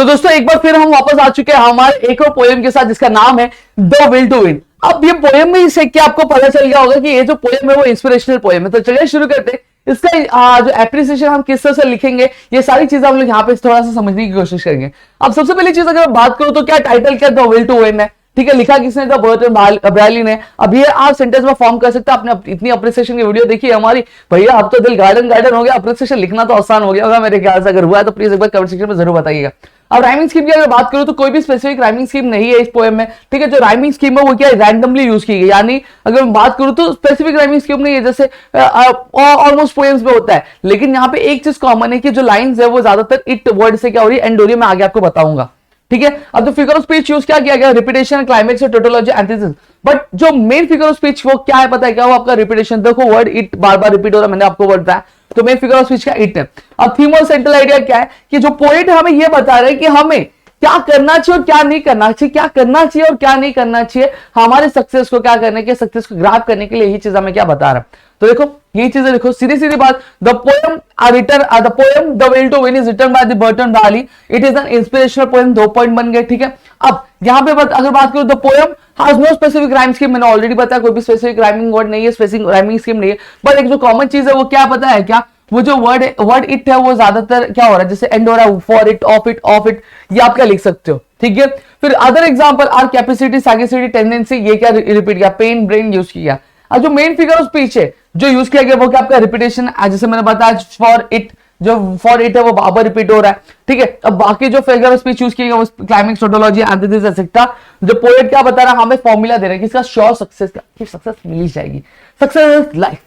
तो दोस्तों एक बार फिर हम वापस आ चुके हैं हमारे एक और पोएम के साथ जिसका नाम है द विल टू विन। अब ये पोएम में से क्या आपको पता चल गया होगा कि ये जो पोएम है वो इंस्पिरेशनल पोएम है। तो चलिए शुरू करते हैं। इसका जो एप्रिसिएशन हम किस तरह से लिखेंगे ये सारी चीजें हम लोग यहाँ पे थोड़ा सा समझने की कोशिश करेंगे। अब सबसे पहली चीज अगर बात करूं तो क्या टाइटल क्या द विल टू विन है, ठीक है, लिखा किसने, द बर्टन ब्रायली ने। अब ये आप सेंटेंस में फॉर्म कर सकते हैं। आपने इतनी अप्रिसिएशन की वीडियो देखी है हमारी, भैया अब तो दिल गार्डन गार्डन हो गया, अप्रिसिएशन लिखना तो आसान हो गया होगा मेरे ख्याल से। अगर हुआ है तो प्लीज एक बार कमेंट सेक्शन में जरूर बताइएगा। अब राइमिंग स्कीम की अगर बात करूं तो कोई भी स्पेसिफिक राइमिंग स्कीम नहीं है इस पोएम में, ठीक है। जो राइमिंग स्कीम है वो क्या है, रैंडमली यूज की गई, यानी अगर मैं बात करूं तो स्पेसिफिक राइमिंग स्कीम नहीं है जैसे ऑलमोस्ट पोएम्स में होता है। लेकिन यहाँ पे एक चीज कॉमन है कि जो लाइंस है वो ज्यादातर इट वर्ड से क्या हो रही है, एंड हो रही है। मैं आगे आपको बताऊंगा, ठीक है। अब जो फिगर ऑफ स्पीच यूज क्या किया गया, repetition, climax, tautology, antithesis. But जो मेन फिगर ऑफ स्पीच वो क्या है पता है क्या, वो आपका रिपीटेशन। देखो word it bar bar repeat हो रहा है, मैंने आपको वर्ड बताया, तो मेन फिगर ऑफ स्पीच का इट है। अब थीम और सेंट्रल आइडिया क्या है कि जो पोएट हमें ये बता रहे हैं कि हमें क्या करना चाहिए और क्या नहीं करना चाहिए, क्या करना चाहिए और क्या नहीं करना चाहिए, हमारे सक्सेस को क्या करने के, सक्सेस को ग्रैब करने के लिए यही चीज हमें क्या बता रहा है। तो देखो यही चीजें देखो, सीधी सीधी बात, the poem the will to win is written by the Burton Braley, it is an inspirational poem. 2 point बन गए, ठीक है। अब यहाँ पे अगर बात करूं the poem has no specific rhyme scheme, मैंने ऑलरेडी बताया कोई भी स्पेसिफिक राइमिंग वर्ड नहीं है, स्पेसिफिक राइमिंग स्कीम नहीं है। बट एक जो कॉमन चीज है वो क्या पता है क्या, वो जो वर्ड इट है वो ज्यादातर क्या हो रहा है, जैसे एंड हो रहा है फॉर इट, ऑफ इट, ये आप क्या लिख सकते हो, ठीक है। फिर other example are capacity, sagacity, tendency, ये क्या रिपीट किया, पेन, ब्रेन यूज किया। अब जो मेन फिगर ऑफ स्पीच है जो यूज किया गया वो क्या आपका रिपीटेशन, जैसे मैंने बताया फॉर इट, जो फॉर इट है वो बार रिपीट हो रहा है, ठीक है। अब बाकी जो फिगर ऑफ स्पीच यूज किया गया वो क्लाइमेक्स, टोटोलॉजी, एंटीथेसिस एटसेट्रा। जो पोएट क्या बता रहा है, हमें फॉर्मूला दे रहा है कि इसका श्योर सक्सेस का, सक्सेस मिल जाएगी, सक्सेस इज लाइफ,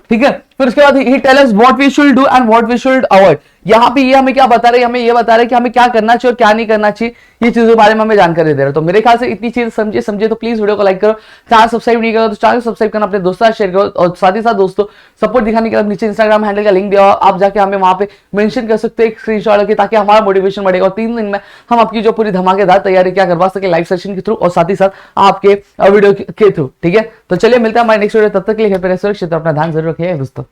ठीक है। फिर उसके बाद ही tell us what we should do and what we should avoid. यहाँ पे ये हमें क्या बता रहे हैं, हमें ये बता रहे हैं कि हमें क्या करना चाहिए और क्या नहीं करना चाहिए, ये चीजों के बारे में हमें जानकारी दे रहे हैं। तो मेरे ख्याल से इतनी चीज समझे तो प्लीज वीडियो को लाइक करो, चैनल सब्सक्राइब नहीं करो तो चैनल सब्सक्राइब करना, अपने दोस्तों शेयर करो, और साथ ही साथ दोस्तों सपोर्ट दिखाने के लिए नीचे इंस्टाग्राम हैंडल का लिंक दिया हुआ, आप जाके हमें वहां पे मेंशन कर सकते हैं एक स्क्रीनशॉट लेके, ताकि हमारा मोटिवेशन बढ़ेगा और 3 दिन में हम आपकी जो पूरी धमाकेदार तैयारी क्या करवा सके लाइव सेशन के थ्रू और साथ ही साथ आपके वीडियो के थ्रू, ठीक है। तो चलिए मिलते हैं हमारे नेक्स्ट वीडियो, तब तक के लिए सुरक्षित, अपना ध्यान जरूर रखिए दोस्तों।